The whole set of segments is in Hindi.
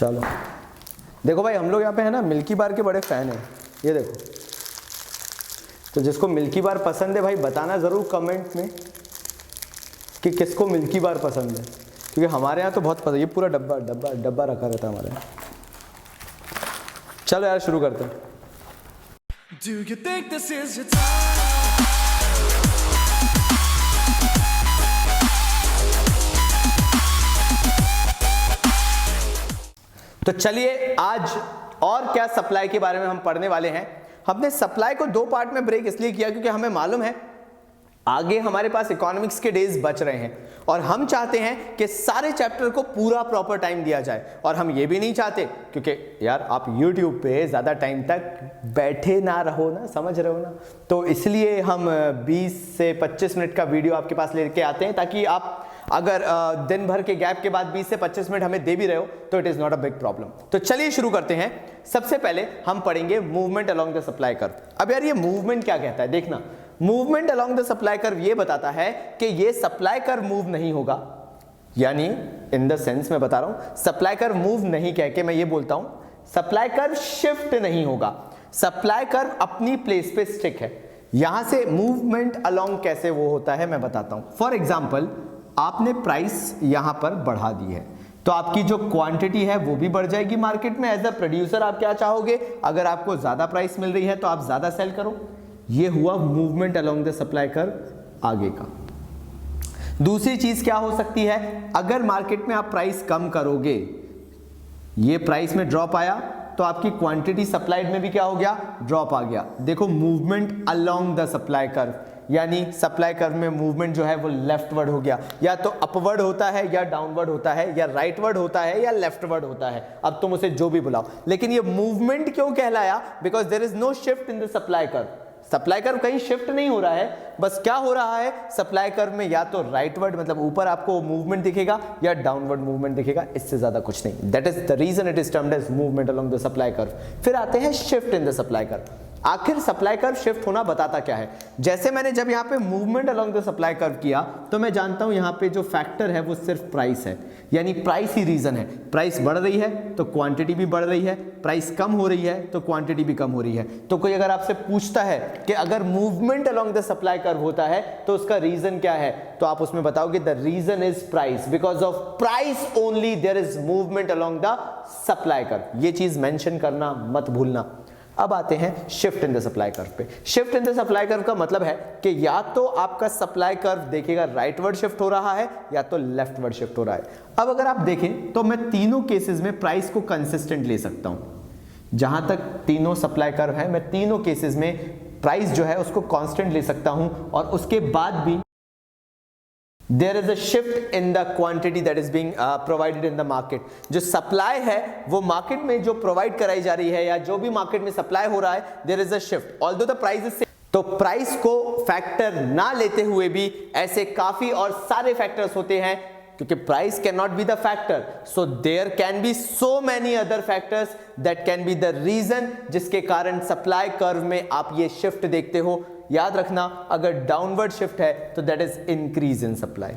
चलो देखो भाई, हम लोग यहाँ पे है ना मिल्की बार के बड़े फैन हैं, ये देखो। तो जिसको मिल्की बार पसंद है भाई बताना ज़रूर कमेंट में कि किसको मिल्की बार पसंद है, क्योंकि हमारे यहाँ तो बहुत पसंद, ये पूरा डब्बा डब्बा डब्बा रखा रहता है हमारे यहाँ। चलो यार शुरू करते हैं। Do you think this is your time? तो चलिए आज और क्या सप्लाई के बारे में हम पढ़ने वाले हैं। हमने सप्लाई को दो पार्ट में ब्रेक इसलिए किया क्योंकि हमें मालूम है आगे हमारे पास इकोनॉमिक्स के डेज बच रहे हैं और हम चाहते हैं कि सारे चैप्टर को पूरा प्रॉपर टाइम दिया जाए। और हम ये भी नहीं चाहते, क्योंकि यार आप YouTube पे ज़्यादा टाइम तक बैठे ना रहो ना, समझ रहे हो ना, तो इसलिए हम 20 से 25 मिनट का वीडियो आपके पास लेके आते हैं, ताकि आप अगर दिन भर के गैप के बाद 20 से 25 मिनट हमें दे भी रहे हो तो it is not a big problem. तो चलिए शुरू करते हैं। सबसे पहले हम पढ़ेंगे movement along the supply curve. अब यार ये मूवमेंट क्या कहता है, देखना, movement along the supply curve ये बताता है कि ये सप्लाई कर्व मूव नहीं होगा, यानी इन द सेंस मैं बता रहा हूं सप्लाई कर्व मूव नहीं कह के मैं ये बोलता हूं सप्लाई कर्व शिफ्ट नहीं होगा, सप्लाई कर्व अपनी प्लेस पे स्टिक है। यहां से मूवमेंट अलोंग कैसे वो होता है मैं बताता हूं। फॉर एग्जाम्पल आपने प्राइस यहां पर बढ़ा दी है तो आपकी जो क्वांटिटी है वो भी बढ़ जाएगी मार्केट में। एज अ प्रोड्यूसर आप क्या चाहोगे, अगर आपको ज्यादा प्राइस मिल रही है तो आप ज्यादा सेल करो। ये हुआ movement along the supply curve आगे का। दूसरी चीज क्या हो सकती है, अगर मार्केट में आप प्राइस कम करोगे, ये प्राइस में ड्रॉप आया तो आपकी क्वांटिटी सप्लाइड में भी क्या हो गया, ड्रॉप आ गया। देखो movement along the supply curve, यानी सप्लाई कर्व में मूवमेंट जो है वो लेफ्टवर्ड हो गया, या तो अपवर्ड होता है या डाउनवर्ड होता है या राइटवर्ड होता है या लेफ्टवर्ड होता है, अब तुम उसे जो भी बुलाओ। लेकिन ये मूवमेंट क्यों कहलाया, because there is no shift in the supply curve. Supply curve कहीं शिफ्ट नहीं हो रहा है, बस क्या हो रहा है सप्लाई कर्व में या तो राइटवर्ड मतलब ऊपर आपको मूवमेंट दिखेगा या डाउनवर्ड मूवमेंट दिखेगा, इससे ज्यादा कुछ नहीं। That is the reason it is termed as movement along the supply curve. फिर आते हैं shift in the supply curve. आखिर सप्लाई कर्व शिफ्ट होना बताता क्या है, जैसे मैंने जब यहाँ पे movement along the supply curve किया तो मैं जानता हूं यहाँ पे जो फैक्टर है वो सिर्फ प्राइस है, यानी प्राइस ही रीजन है। प्राइस बढ़ रही है तो क्वांटिटी भी बढ़ रही है, प्राइस कम हो रही है तो क्वांटिटी भी कम हो रही है। तो कोई अगर आपसे पूछता है कि अगर movement along the supply curve होता है तो उसका रीजन क्या है, तो आप उसमें बताओगे the reason is price, because of price only there is movement along the supply curve. ये चीज मेंशन करना मत भूलना। अब आते हैं shift in the supply curve पे। Shift in the supply curve का मतलब है कि या तो आपका सप्लाई कर्व देखिएगा राइटवर्ड शिफ्ट हो रहा है या तो लेफ्टवर्ड शिफ्ट हो रहा है। अब अगर आप देखें तो मैं तीनों केसेस में प्राइस को कंसिस्टेंट ले सकता हूं। जहां तक तीनों सप्लाई कर्व है मैं तीनों केसेस में प्राइस जो है उसको कांस्टेंट ले सकता हूं, और उसके बाद भी there is a shift in the quantity that is being provided in the market। जो सप्लाई है वो मार्केट में जो प्रोवाइड कराई जा रही है या जो भी मार्केट में सप्लाई हो रहा है, there is a shift although the price is same। तो प्राइस को फैक्टर ना लेते हुए भी ऐसे काफी और सारे फैक्टर्स होते हैं, क्योंकि price can not be the factor, so there can be so many other factors that can be the reason जिसके कारण सप्लाई कर्व में आप ये शिफ्ट देखते हो। याद रखना, अगर डाउनवर्ड शिफ्ट है तो that is increase in supply,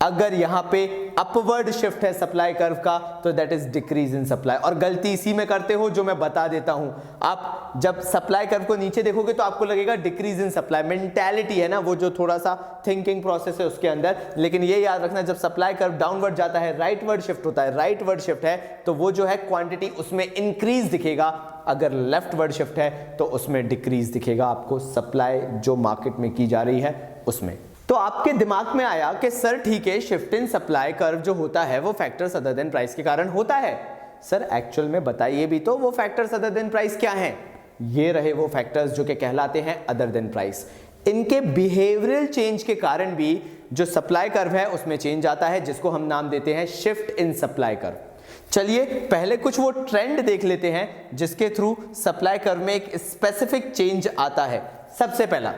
अगर यहां पे अपवर्ड शिफ्ट है सप्लाई कर्व का तो that is decrease in supply. और गलती इसी में करते हो जो मैं बता देता हूं, आप जब सप्लाई कर्व को नीचे देखोगे तो आपको लगेगा डिक्रीज इन सप्लाई, मेंटालिटी है ना वो जो थोड़ा सा थिंकिंग प्रोसेस है उसके अंदर। लेकिन ये याद रखना, जब सप्लाई कर्व डाउनवर्ड जाता है राइटवर्ड शिफ्ट होता है, राइटवर्ड शिफ्ट है तो वो जो है क्वांटिटी उसमें इंक्रीज दिखेगा, अगर लेफ्टवर्ड शिफ्ट है तो उसमें डिक्रीज दिखेगा आपको सप्लाई जो मार्केट में की जा रही है उसमें। तो आपके दिमाग में आया कि सर ठीक है, शिफ्ट इन सप्लाई कर्व जो होता है वो फैक्टर्स अदर देन प्राइस के कारण होता है। सर एक्चुअल में बताइए भी तो वो फैक्टर्स अदर देन प्राइस क्या हैं? ये रहे वो फैक्टर्स जो कि कहलाते हैं अदर देन प्राइस। इनके बिहेवियरल चेंज के कारण भी जो सप्लाई कर्व है उसमें चेंज आता है, जिसको हम नाम देते हैं शिफ्ट इन सप्लाई कर्व। चलिए पहले कुछ वो ट्रेंड देख लेते हैं जिसके थ्रू सप्लाई कर्व में एक स्पेसिफिक चेंज आता है। सबसे पहला,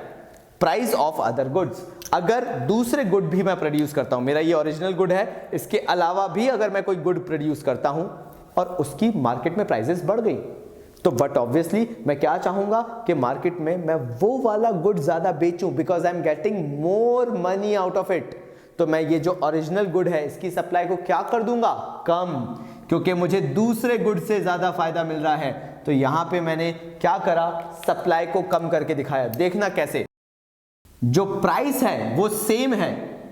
प्राइस ऑफ अदर गुड्स। अगर दूसरे गुड भी मैं प्रोड्यूस करता हूं, मेरा ये ओरिजिनल गुड है, इसके अलावा भी अगर मैं कोई गुड प्रोड्यूस करता हूं और उसकी मार्केट में प्राइसेस बढ़ गई, तो बट ऑब्वियसली मैं क्या चाहूंगा कि मार्केट में मैं वो वाला गुड ज्यादा बेचूं, because I am getting more money out of it. तो मैं ये जो ओरिजिनल गुड है इसकी सप्लाई को क्या कर दूंगा, कम, क्योंकि मुझे दूसरे गुड से ज्यादा फायदा मिल रहा है। तो यहां पे मैंने क्या करा, सप्लाई को कम करके दिखाया। देखना कैसे, जो प्राइस है वो सेम है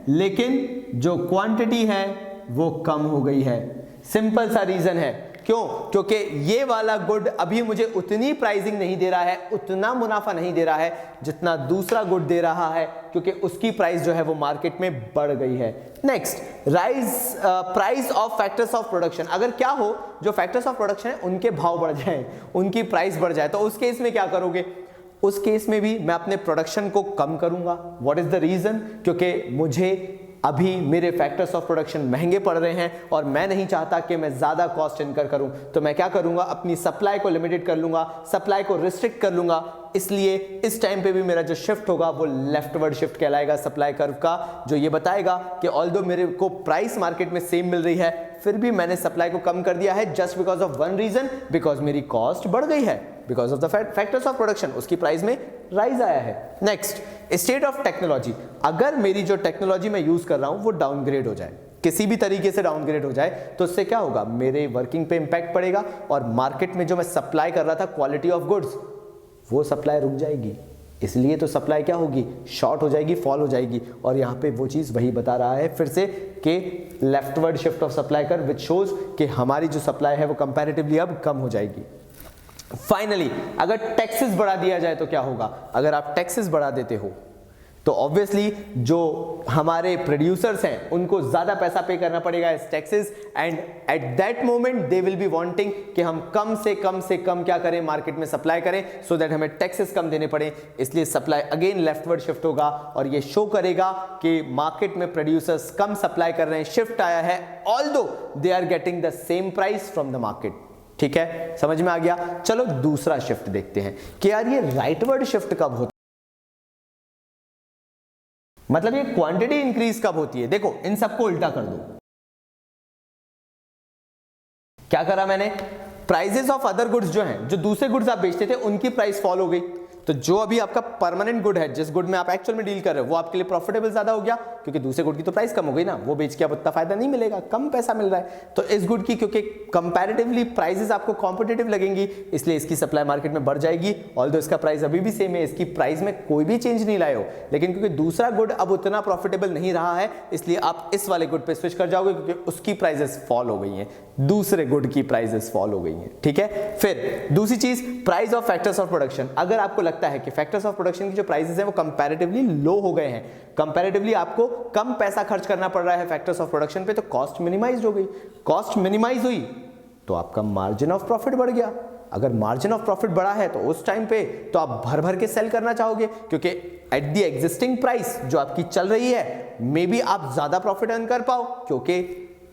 लेकिन जो क्वांटिटी है वो कम हो गई है। सिंपल सा रीजन है, क्यों? क्योंकि ये वाला गुड अभी मुझे उतनी प्राइसिंग नहीं दे रहा है, उतना मुनाफा नहीं दे रहा है जितना दूसरा गुड दे रहा है, क्योंकि उसकी प्राइस जो है वो मार्केट में बढ़ गई है। Next, price of factors of production. अगर क्या हो, जो फैक्टर्स ऑफ प्रोडक्शन है उनके भाव बढ़ जाए, उनकी प्राइस बढ़ जाए, तो उस केस में क्या करोगे? उस केस में भी मैं अपने प्रोडक्शन को कम करूंगा। What is the reason? क्योंकि मुझे अभी मेरे फैक्टर्स ऑफ प्रोडक्शन महंगे पड़ रहे हैं और मैं नहीं चाहता कि मैं ज्यादा कॉस्ट इनकर करूं, तो मैं क्या करूंगा, अपनी सप्लाई को लिमिटेड कर लूंगा, सप्लाई को रिस्ट्रिक्ट कर लूंगा। इसलिए इस टाइम पे भी मेरा जो शिफ्ट होगा वो लेफ्टवर्ड शिफ्ट कहलाएगा सप्लाई कर्व का, जो ये बताएगा कि ऑल्दो मेरे को प्राइस मार्केट में सेम मिल रही है, फिर भी मैंने सप्लाई को कम कर दिया है just because of one reason, because मेरी कॉस्ट बढ़ गई है, because of the factors of production, उसकी प्राइस में राइज आया है। Next, state of technology. अगर मेरी जो टेक्नोलॉजी मैं यूज कर रहा हूं वो डाउनग्रेड हो जाए, किसी भी तरीके से डाउनग्रेड हो जाए, तो उससे क्या होगा, मेरे वर्किंग पे इंपैक्ट पड़ेगा और मार्केट में जो मैं सप्लाई कर रहा था क्वालिटी ऑफ गुड्स, वो सप्लाई रुक जाएगी। इसलिए तो सप्लाई क्या होगी, शॉर्ट हो जाएगी, फॉल हो जाएगी। और यहां पे वो चीज वही बता रहा है फिर से कि लेफ्टवर्ड शिफ्ट ऑफ सप्लाई कर, विच शोज कि हमारी जो सप्लाई है वो कंपैरेटिवली अब कम हो जाएगी। फाइनली, अगर टैक्सेस बढ़ा दिया जाए तो क्या होगा? अगर आप टैक्सेस बढ़ा देते हो तो ऑब्वियसली जो हमारे प्रोड्यूसर्स हैं उनको ज्यादा पैसा पे करना पड़ेगा इस taxes, and at that moment they will be wanting कि हम कम से कम क्या करें, मार्केट में सप्लाई करें, सो दैट हमें टैक्सेस कम देने पड़े। इसलिए सप्लाई अगेन लेफ्टवर्ड शिफ्ट होगा और ये शो करेगा कि मार्केट में प्रोड्यूसर्स कम सप्लाई कर रहे हैं, शिफ्ट आया है, although they are getting the same price from the market. ठीक है, समझ में आ गया? चलो दूसरा शिफ्ट देखते हैं कि यार ये राइटवर्ड शिफ्ट कब होता है, मतलब ये क्वांटिटी इंक्रीज कब होती है। देखो, इन सबको उल्टा कर दो। क्या करा मैंने, प्राइसेस ऑफ अदर गुड्स जो हैं, जो दूसरे गुड्स आप बेचते थे उनकी प्राइस फॉल हो गई, तो जो अभी आपका परमानेंट गुड है, जिस गुड में आप एक्चुअल में डील कर रहे हो, वो आपके लिए प्रॉफिटेबल ज्यादा हो गया, क्योंकि दूसरे गुड की तो प्राइस कम हो गई ना, वो बेच के अब उतना फायदा नहीं मिलेगा, कम पैसा मिल रहा है। तो इस गुड की क्योंकि कंपैरेटिवली प्राइसेस आपको कॉम्पिटिटिव लगेंगी, इसलिए इसकी सप्लाई मार्केट में बढ़ जाएगी। ऑल्दो इसका प्राइस अभी भी सेम है, इसकी प्राइस में कोई भी चेंज नहीं लाए हो, लेकिन क्योंकि दूसरा गुड अब उतना प्रॉफिटेबल नहीं रहा है, इसलिए आप इस वाले गुड पे स्विच कर जाओगे, क्योंकि उसकी प्राइसेस फॉल हो गई हैं, दूसरे गुड की प्राइसेस फॉल हो गई हैं। ठीक है, फिर दूसरी चीज, price of factors of production. अगर आपको लगता है कि फैक्टर्स ऑफ प्रोडक्शन की जो प्राइसेस हैं वो कंपैरेटिवली लो हो गए हैं, कंपैरेटिवली आपको कम पैसा खर्च करना पड़ रहा है फैक्टर्स ऑफ प्रोडक्शन पे, तो कॉस्ट मिनिमाइज हो गई। कॉस्ट मिनिमाइज हुई तो आपका मार्जिन ऑफ प्रॉफिट बढ़ गया। अगर मार्जिन ऑफ प्रॉफिट बढ़ा है तो उस टाइम पे तो आप भर भर के सेल करना चाहोगे, क्योंकि एट द एग्जिस्टिंग प्राइस जो आपकी चल रही है, मे बी आप ज्यादा प्रॉफिट अर्न कर पाओ, क्योंकि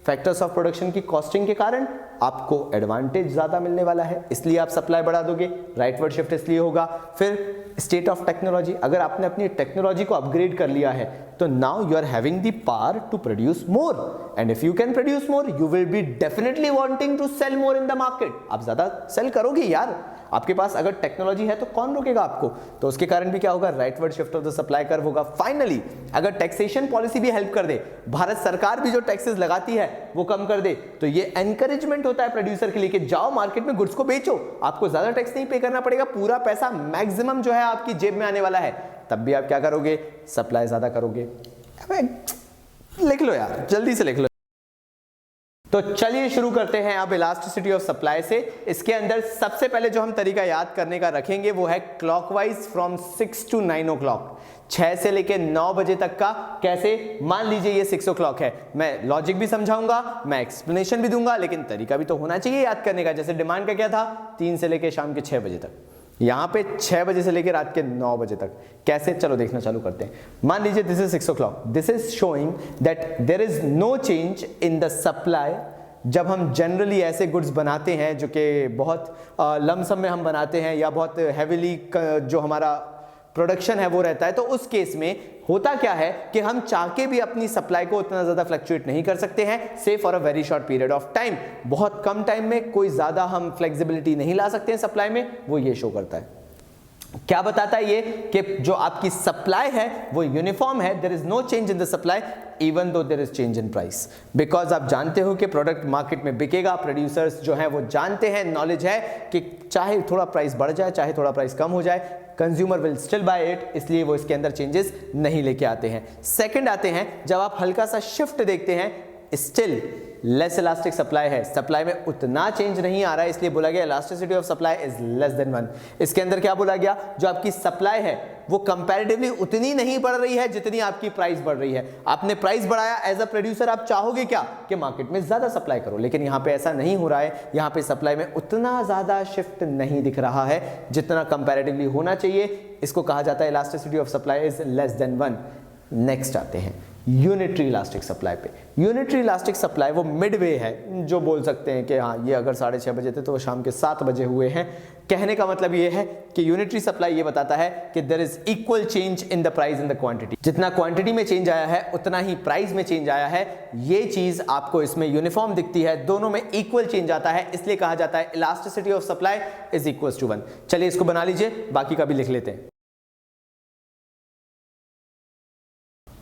फैक्टर्स ऑफ प्रोडक्शन की कॉस्टिंग के कारण आपको एडवांटेज ज्यादा मिलने वाला है, इसलिए आप सप्लाई बढ़ा दोगे। राइटवर्ड शिफ्ट इसलिए होगा। फिर स्टेट ऑफ टेक्नोलॉजी, अगर आपने अपनी टेक्नोलॉजी को अपग्रेड कर लिया है तो now you are having the power to produce more, and if you can produce more you will be definitely wanting to sell more in the market. आप ज्यादा सेल करोगे यार, आपके पास अगर टेक्नोलॉजी है तो कौन रोकेगा आपको? तो उसके कारण भी क्या होगा, rightward shift of the supply curve होगा। फाइनली, अगर टैक्सेशन पॉलिसी भी हेल्प कर दे, भारत सरकार भी जो टैक्सेस लगाती है वो कम कर दे, तो ये एनकरेजमेंट होता है प्रोड्यूसर के लिए कि जाओ मार्केट में गुड्स को बेचो, आपको ज्यादा टैक्स नहीं पे करना पड़ेगा, पूरा पैसा मैक्सिमम जो है आपकी जेब में आने वाला है। तब भी आप क्या करोगे, सप्लाई ज्यादा करोगे। लिख लो यार, जल्दी से लिख लो। तो चलिए शुरू करते हैं अब इलास्टिसिटी ऑफ सप्लाई से। इसके अंदर सबसे पहले जो हम तरीका याद करने का रखेंगे वो है क्लॉकवाइज फ्रॉम 6 to 9 o'clock, 6 से लेके 9 बजे तक का। कैसे? मान लीजिए ये 6 o'clock है, मैं लॉजिक भी समझाऊंगा, मैं एक्सप्लेनेशन भी दूंगा, लेकिन तरीका भी तो होना चाहिए याद करने का। जैसे डिमांड का क्या था, 3 से लेके शाम के 6 बजे तक, यहां पे 6 बजे से लेकर रात के 9 बजे तक। कैसे? चलो देखना चालू करते हैं। मान लीजिए this is 6 o'clock, this is showing that there is no change in the supply. जब हम जनरली ऐसे गुड्स बनाते हैं जो कि बहुत लमसम में हम बनाते हैं या बहुत हैवीली जो हमारा प्रोडक्शन है वो रहता है, तो उस केस में होता क्या है कि हम चाह के भी अपनी सप्लाई को उतना ज्यादा फ्लक्चुएट नहीं कर सकते हैं, से for a very short period of time. बहुत कम टाइम में कोई ज्यादा हम फ्लेक्सिबिलिटी नहीं ला सकते हैं सप्लाई में, वो ये शो करता है। क्या बताता है ये कि जो आपकी सप्लाई है वो यूनिफॉर्म है, there is no change in the supply even though there is change in price, because आप जानते हो कि प्रोडक्ट मार्केट में बिकेगा, प्रोड्यूसर्स जो हैं वो जानते हैं, नॉलेज है कि चाहे थोड़ा प्राइस बढ़ जाए चाहे थोड़ा प्राइस कम हो जाए, consumer will still buy it, इसलिए वो इसके अंदर चेंजेस नहीं लेके आते हैं। सेकंड आते हैं, जब आप हल्का सा शिफ्ट देखते हैं, स्टिल लेस इलास्टिक सप्लाई है, सप्लाई में उतना चेंज नहीं आ रहा है, इसलिए बोला गया elasticity of supply is less than 1। इसके अंदर क्या बोला गया, जो आपकी सप्लाई है वो कंपैरेटिवली उतनी नहीं बढ़ रही है जितनी आपकी प्राइस बढ़ रही है। आपने प्राइस बढ़ाया, एज अ प्रोड्यूसर आप चाहोगे क्या कि मार्केट में ज्यादा सप्लाई करो, लेकिन यहां पे ऐसा नहीं हो रहा है, यहां पे सप्लाई में उतना ज्यादा शिफ्ट नहीं दिख रहा है जितना कंपैरेटिवली होना चाहिए। इसको कहा जाता है elasticity of supply is less than 1। Next आते हैं यूनिटरी इलास्टिक सप्लाई पे। यूनिटरी इलास्टिक सप्लाई वो मिडवे है, जो बोल सकते हैं कि हाँ ये अगर 6:30 बजे थे तो वो शाम के 7 बजे हुए हैं। कहने का मतलब ये है कि यूनिटरी सप्लाई ये बताता है कि there is equal change in the price in the quantity, जितना क्वांटिटी में चेंज आया है उतना ही प्राइस में चेंज आया है। ये चीज आपको इसमें यूनिफॉर्म दिखती है, दोनों में इक्वल चेंज आता है, इसलिए कहा जाता है elasticity of supply is equal to 1। चलिए इसको बना लीजिए, बाकी का भी लिख लेते हैं।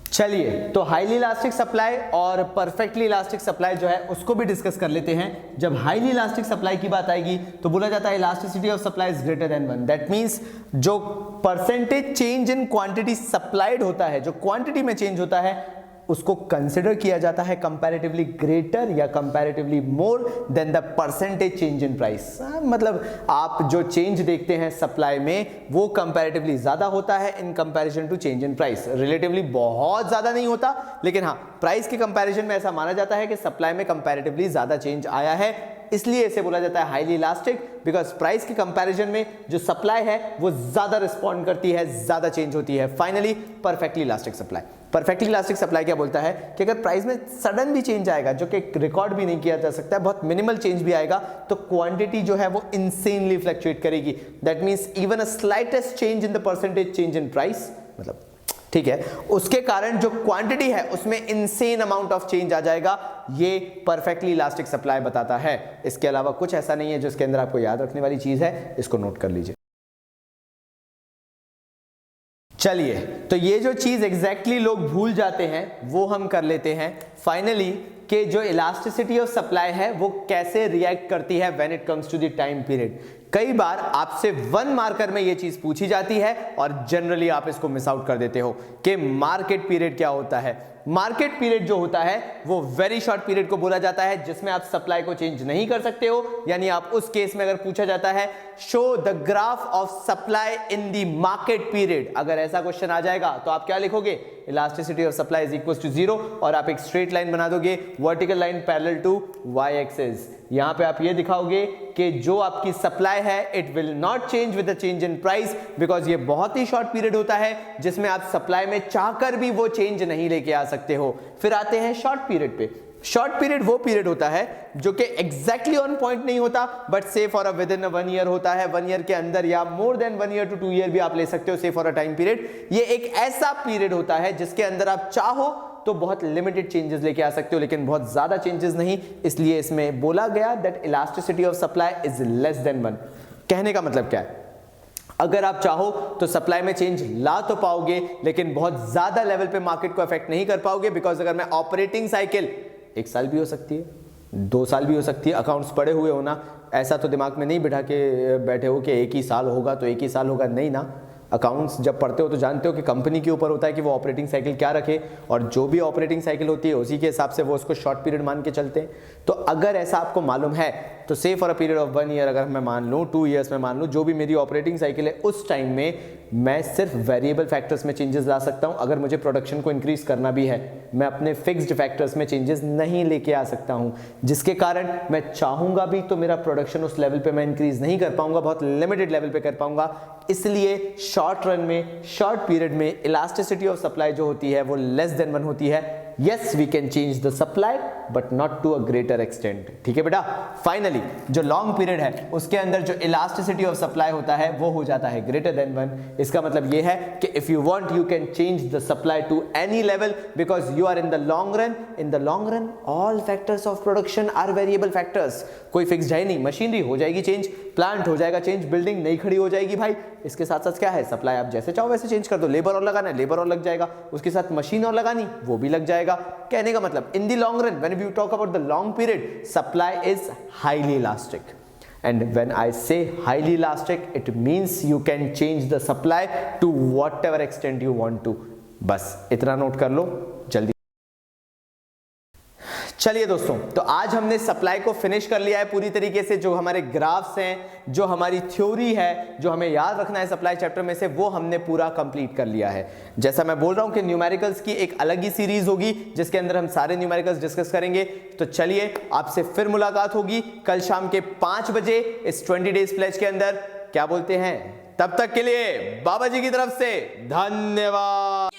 चलिए तो हाईली इलास्टिक सप्लाई और परफेक्टली इलास्टिक सप्लाई जो है उसको भी डिस्कस कर लेते हैं। जब हाईली इलास्टिक सप्लाई की बात आएगी तो बोला जाता है elasticity of supply is greater than 1। That means जो percentage change in quantity supplied होता है, जो क्वांटिटी में चेंज होता है, उसको कंसिडर किया जाता है कंपैरेटिवली ग्रेटर या comparatively more than the percentage change in price. मतलब आप जो चेंज देखते हैं सप्लाई में वो कंपैरेटिवली ज्यादा होता है in comparison to change in price. Relatively बहुत ज्यादा नहीं होता, लेकिन हाँ प्राइस के कंपैरिजन में ऐसा माना जाता है कि सप्लाई में कंपैरेटिवली ज्यादा चेंज आया है, इसलिए इसे बोला जाता है हाईली इलास्टिक, बिकॉज प्राइस के कंपैरिजन में जो सप्लाई है वो ज्यादा रिस्पॉन्ड करती है, ज्यादा चेंज होती है। Finally perfectly elastic supply. Perfectly elastic supply क्या बोलता है कि अगर प्राइस में सडन भी चेंज आएगा, जो कि रिकॉर्ड भी नहीं किया जा सकता है, बहुत मिनिमल चेंज भी आएगा, तो क्वांटिटी जो है वो इनसेनली फ्लक्चुएट करेगी। That means even a slightest change in the percentage change in price, मतलब ठीक है, उसके कारण जो क्वांटिटी है उसमें इनसेन अमाउंट ऑफ चेंज आ जाएगा। ये परफेक्टली इलास्टिक सप्लाई बताता है। इसके अलावा कुछ ऐसा नहीं है जो इसके अंदर आपको याद रखने वाली चीज है, इसको नोट कर लीजिए। चलिए तो ये जो चीज एग्जैक्टली लोग भूल जाते हैं वो हम कर लेते हैं फाइनली, कि जो इलास्टिसिटी ऑफ सप्लाई है वो कैसे रिएक्ट करती है when it comes to the time period. कई बार आपसे 1 मार्कर में ये चीज पूछी जाती है और जनरली आप इसको मिस आउट कर देते हो कि मार्केट पीरियड क्या होता है। मार्केट पीरियड जो होता है वो वेरी शॉर्ट पीरियड को बोला जाता है जिसमें आप सप्लाई को चेंज नहीं कर सकते हो। यानी आप उस केस में अगर पूछा जाता है show the graph of supply in the market period, अगर ऐसा क्वेश्चन आ जाएगा तो आप क्या लिखोगे, elasticity of supply is equal to 0 और आप एक स्ट्रेट लाइन बना दोगे, vertical line parallel to Y axis. यहां पे आप ये दिखाओगे कि जो आपकी सप्लाई है it will not change with the change in price, because ये बहुत ही शॉर्ट पीरियड होता है जिसमें आप सप्लाई में चाहकर भी वो चेंज नहीं लेके आ सकते हो। फिर आते हैं शॉर्ट पीरियड पे। शॉर्ट पीरियड वो पीरियड होता है जो कि एग्जैक्टली ऑन पॉइंट नहीं होता, but say for a within 1 year होता है, 1 ईयर के अंदर या more than 1 year to 2 year भी आप ले सकते हो, से फॉर अ टाइम पीरियड। ये एक ऐसा पीरियड होता है जिसके अंदर आप चाहो तो बहुत लिमिटेड चेंजेस लेके आ सकते हो, लेकिन बहुत ज्यादा चेंजेस नहीं। इसलिए इसमें बोला गया that elasticity of supply is less than 1। कहने का मतलब क्या है, अगर आप चाहो तो सप्लाई में चेंज ला तो पाओगे, लेकिन बहुत ज्यादा लेवल पे मार्केट को अफेक्ट नहीं कर पाओगे, बिकॉज अगर मैं ऑपरेटिंग साइकिल 1 साल भी हो सकती है, 2 साल भी हो सकती है, अकाउंट्स पड़े हुए होना, ऐसा तो दिमाग में नहीं बिठा के बैठे हो कि 1 ही साल होगा तो 1 ही साल होगा, नहीं ना। अकाउंट्स जब पढ़ते हो तो जानते हो कि कंपनी के ऊपर होता है कि वो ऑपरेटिंग साइकिल क्या रखे, और जो भी ऑपरेटिंग साइकिल होती है उसी के हिसाब से वो उसको शॉर्ट पीरियड मान के चलते हैं। तो अगर ऐसा आपको मालूम है तो से for a period of 1 year अगर मैं मान लूँ, 2 ईयर्स में मान लूँ, जो भी मेरी ऑपरेटिंग साइकिल है उस टाइम में मैं सिर्फ वेरिएबल फैक्टर्स में चेंजेस ला सकता हूं। अगर मुझे प्रोडक्शन को इंक्रीज करना भी है, मैं अपने फिक्स्ड फैक्टर्स में चेंजेस नहीं लेके आ सकता हूं, जिसके कारण मैं चाहूंगा भी तो मेरा प्रोडक्शन उस लेवल पे मैं इंक्रीज नहीं कर पाऊंगा, बहुत लिमिटेड लेवल पे कर पाऊंगा। इसलिए शॉर्ट रन में, शॉर्ट पीरियड में इलास्टिसिटी ऑफ सप्लाई जो होती है वो लेस देन 1 होती है। Yes we can change the supply but not to a greater extent. ठीक है बेटा। फाइनली जो लॉन्ग पीरियड है उसके अंदर जो इलास्टिसिटी ऑफ सप्लाई होता है वो हो जाता है ग्रेटर देन 1। इसका मतलब ये है कि if you want you can change the supply to any level because you are in the long run. In the long run all factors of production are variable factors. कोई फिक्स है नहीं, मशीनरी हो जाएगी चेंज, प्लांट हो जाएगा चेंज, बिल्डिंग नहीं खड़ी हो जाएगी भाई। इसके साथ साथ क्या है, सप्लाई आप जैसे चाहो वैसे चेंज कर दो। लेबर और लगाना है, लेबर और लग जाएगा, उसके साथ मशीन और लगानी वो भी लग जाएगा। कहने का मतलब in the long run when we talk about the long period supply is highly elastic, and when I say highly elastic it means you can change the supply to whatever extent you want to। बस इतना नोट कर लो जल्दी। चलिए दोस्तों, तो आज हमने सप्लाई को फिनिश कर लिया है पूरी तरीके से। जो हमारे ग्राफ्स हैं, जो हमारी थ्योरी है, जो हमें याद रखना है सप्लाई चैप्टर में से, वो हमने पूरा कंप्लीट कर लिया है। जैसा मैं बोल रहा हूं कि न्यूमेरिकल्स की एक अलग ही सीरीज होगी जिसके अंदर हम सारे न्यूमेरिकल्स डिस्कस करेंगे। तो चलिए आपसे फिर मुलाकात होगी कल शाम के 5 बजे इस 20 डेज प्लेज के अंदर। क्या बोलते हैं? तब तक के लिए बाबा जी की तरफ से धन्यवाद।